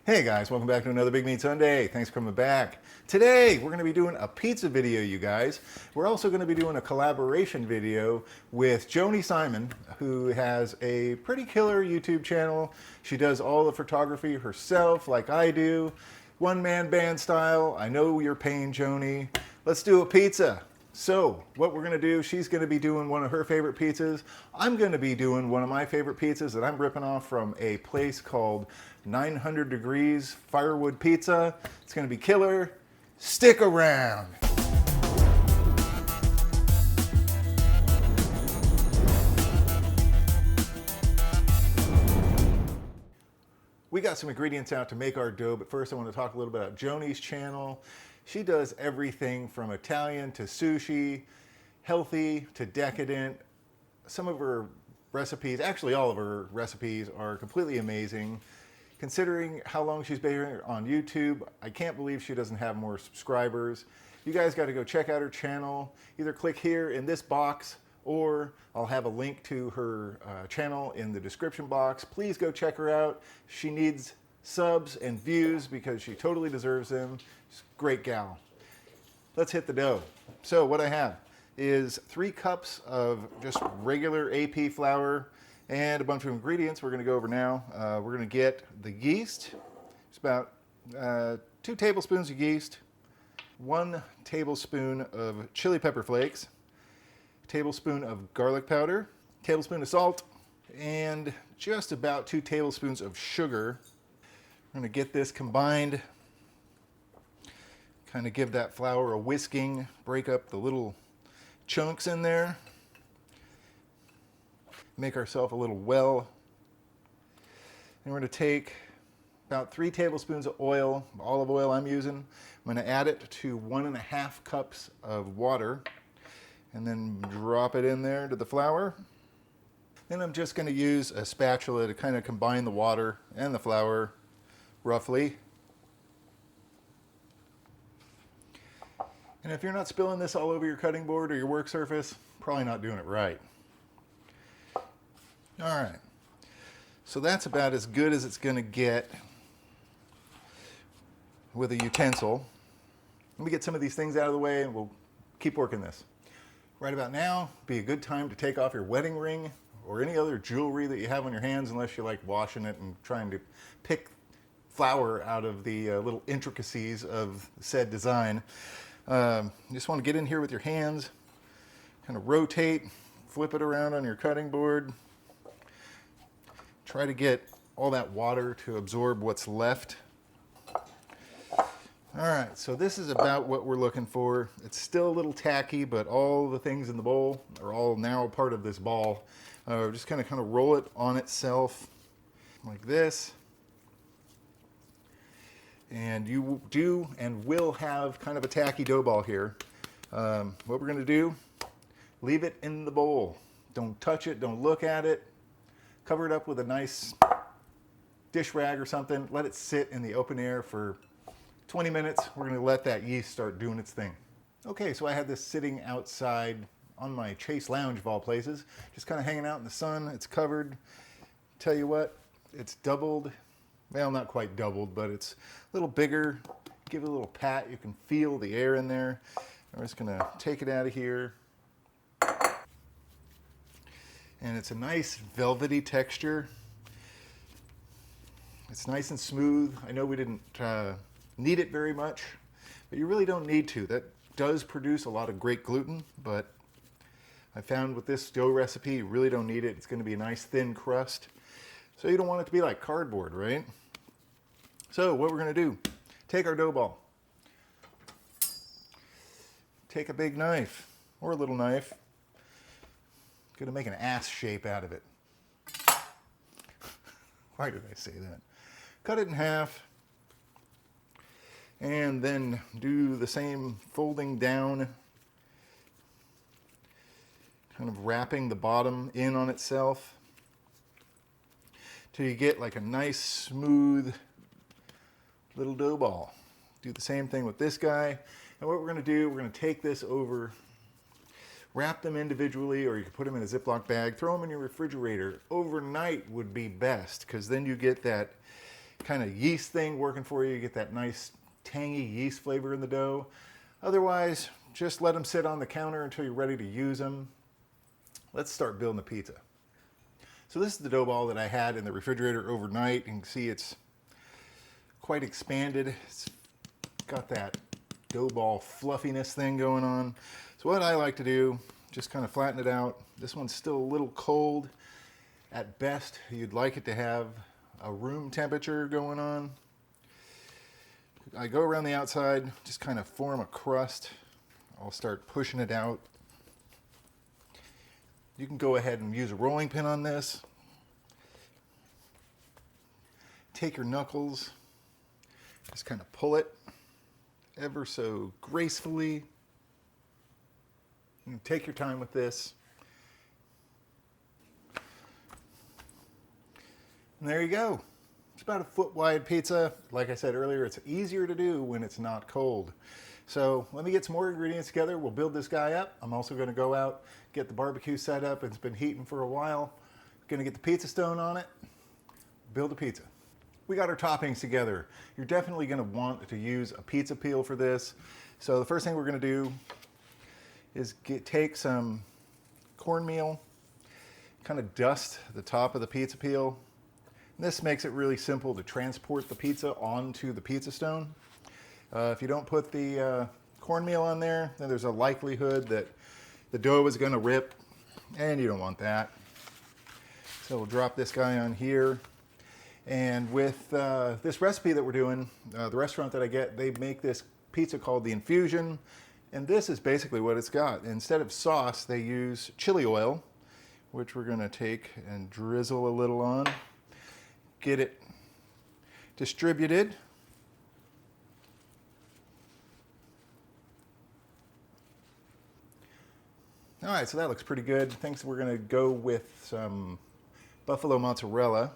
Hey guys, welcome back to another Big Meat Sunday. Thanks for coming back. Today, we're going to be doing a pizza video, you guys. We're also going to be doing a collaboration video with Joanie Simon, who has a pretty killer YouTube channel. She does all the photography herself, like I do. One-man band style. I know your pain, Joanie. Let's do a pizza. So, what we're going to do, she's going to be doing one of her favorite pizzas. I'm going to be doing one of my favorite pizzas that I'm ripping off from a place called 900 Degrees Firewood Pizza. It's going to be killer. Stick around. We got some ingredients out to make our dough, but first I want to talk a little bit about Joanie's channel. She does everything from Italian to sushi, healthy to decadent. Some of her recipes, actually all of her recipes, are completely amazing. Considering how long she's been on YouTube, I can't believe she doesn't have more subscribers. You guys got to go check out her channel. Either click here in this box, or I'll have a link to her channel in the description box. Please go check her out. She needs subs and views because she totally deserves them. She's a great gal. Let's hit the dough. So what I have is 3 cups of just regular AP flour and a bunch of ingredients we're going to go over now. We're going to get the yeast. It's about 2 tablespoons of yeast, 1 tablespoon of chili pepper flakes, a tablespoon of garlic powder, a tablespoon of salt, and just about 2 tablespoons of sugar. We're going to get this combined, kind of give that flour a whisking, break up the little chunks in there, make ourselves a little well. And we're going to take about 3 tablespoons of oil, olive oil I'm using. I'm going to add it to 1.5 cups of water and then drop it in there to the flour. Then I'm just going to use a spatula to kind of combine the water and the flour roughly. And if you're not spilling this all over your cutting board or your work surface, probably not doing it right. All right, so that's about as good as it's going to get with a utensil. Let me get some of these things out of the way and we'll keep working this. Right about now, be a good time to take off your wedding ring or any other jewelry that you have on your hands, unless you like washing it and trying to pick flour out of the little intricacies of said design. You just want to get in here with your hands, kind of rotate, flip it around on your cutting board. Try to get all that water to absorb what's left. All right, so this is about what we're looking for. It's still a little tacky, but all the things in the bowl are all now part of this ball. Just kind of roll it on itself like this. And you do and will have kind of a tacky dough ball here. What we're going to do, leave it in the bowl. Don't touch it, don't look at it. Cover it up with a nice dish rag or something. Let it sit in the open air for 20 minutes. We're going to let that yeast start doing its thing. Okay, so I had this sitting outside on my Chase Lounge of all places, just kind of hanging out in the sun. It's covered. Tell you what, it's doubled. Well, not quite doubled, but it's a little bigger. Give it a little pat. You can feel the air in there. I'm just going to take it out of here. And it's a nice velvety texture. It's nice and smooth. I know we didn't need it very much, but you really don't need to. That does produce a lot of great gluten, but I found with this dough recipe, you really don't need it. It's going to be a nice thin crust. So you don't want it to be like cardboard, right? So what we're going to do, take our dough ball, take a big knife or a little knife, going to make an ass shape out of it. Why did I say that? Cut it in half and then do the same folding down, kind of wrapping the bottom in on itself till you get like a nice smooth little dough ball. Do the same thing with this guy. And what we're going to do, we're going to take this over, wrap them individually, or you can put them in a Ziploc bag, throw them in your refrigerator. Overnight would be best, because then you get that kind of yeast thing working for you. You get that nice tangy yeast flavor in the dough. Otherwise, just let them sit on the counter until you're ready to use them. Let's start building the pizza. So this is the dough ball that I had in the refrigerator overnight. You can see it's quite expanded. It's got that dough ball fluffiness thing going on. So what I like to do, just kind of flatten it out. This one's still a little cold. At best, you'd like it to have a room temperature going on. I go around the outside, just kind of form a crust. I'll start pushing it out. You can go ahead and use a rolling pin on this. Take your knuckles, just kind of pull it ever so gracefully. And take your time with this. And there you go. It's about a foot wide pizza. Like I said earlier, it's easier to do when it's not cold. So let me get some more ingredients together. We'll build this guy up. I'm also going to go out, get the barbecue set up. It's been heating for a while. Going to get the pizza stone on it, build a pizza. We got our toppings together. You're definitely going to want to use a pizza peel for this. So the first thing we're going to do is take some cornmeal, kind of dust the top of the pizza peel. And this makes it really simple to transport the pizza onto the pizza stone. If you don't put the cornmeal on there, then there's a likelihood that the dough is going to rip, and you don't want that. So we'll drop this guy on here. And with this recipe that we're doing, the restaurant that I get, they make this pizza called the Invasione. And this is basically what it's got. Instead of sauce, they use chili oil, which we're going to take and drizzle a little on. Get it distributed. All right, so that looks pretty good. I think we're going to go with some buffalo mozzarella.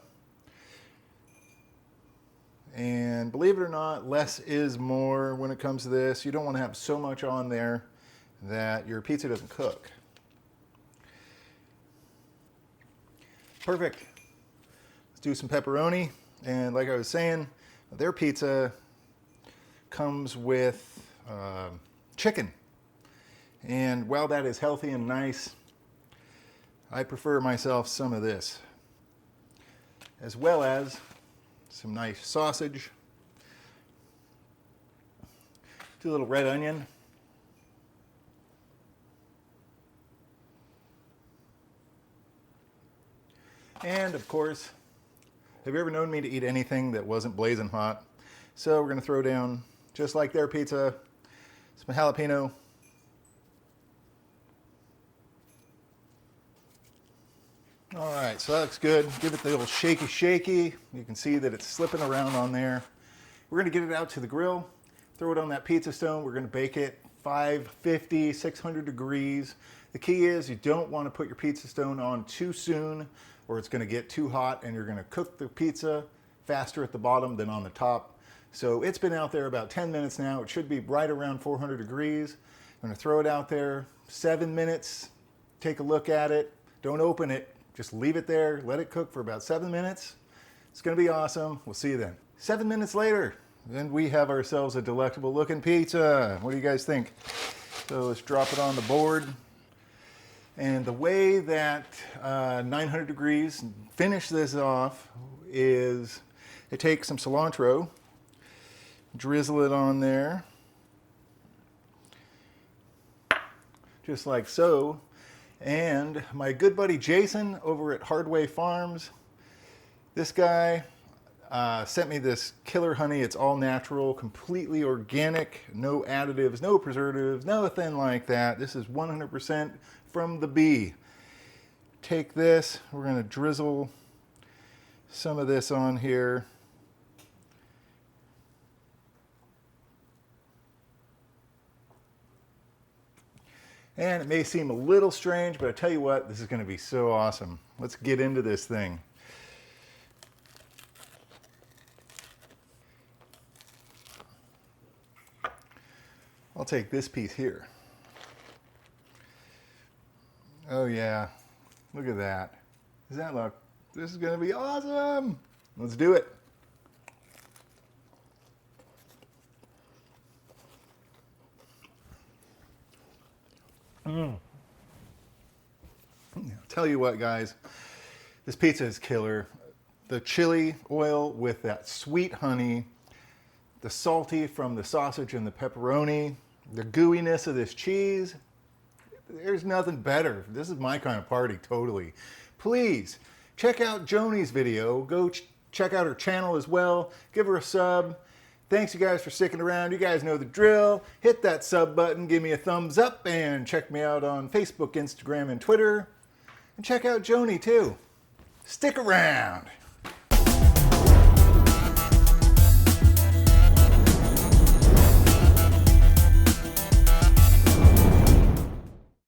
And believe it or not, less is more when it comes to this. You don't want to have so much on there that your pizza doesn't cook. Perfect. Let's do some pepperoni. And like I was saying, their pizza comes with chicken. And while that is healthy and nice, I prefer myself some of this, as well as some nice sausage, do a little red onion, and of course, have you ever known me to eat anything that wasn't blazing hot? So we're going to throw down, just like their pizza, some jalapeno. All right, so that looks good. Give it the little shaky shaky. You can see that it's slipping around on there. We're gonna get it out to the grill, throw it on that pizza stone. We're gonna bake it 550, 600 degrees. The key is you don't wanna put your pizza stone on too soon or it's gonna get too hot and you're gonna cook the pizza faster at the bottom than on the top. So it's been out there about 10 minutes now. It should be right around 400 degrees. I'm gonna throw it out there, 7 minutes, take a look at it. Don't open it. Just leave it there, let it cook for about 7 minutes. It's gonna be awesome. We'll see you then. 7 minutes later, then we have ourselves a delectable looking pizza. What do you guys think? So let's drop it on the board. And the way that 900 degrees finish this off is I take some cilantro, drizzle it on there, just like so. And my good buddy Jason over at Hardway Farms, this guy sent me this killer honey. It's all natural, completely organic, no additives, no preservatives, nothing like that. This is 100% from the bee. Take this, we're gonna drizzle some of this on here. And it may seem a little strange, but I tell you what, this is going to be so awesome. Let's get into this thing. I'll take this piece here. Oh yeah, look at that. Does that look? This is going to be awesome. Let's do it. Tell you what, guys, this pizza is killer. The chili oil with that sweet honey, the salty from the sausage and the pepperoni, the gooiness of this cheese. There's nothing better. This is my kind of party, totally. Please check out Joanie's video. Go check out her channel as well. Give her a sub. Thanks, you guys, for sticking around. You guys know the drill. Hit that sub button, give me a thumbs up, and check me out on Facebook, Instagram, and Twitter. And check out Joanie, too. Stick around.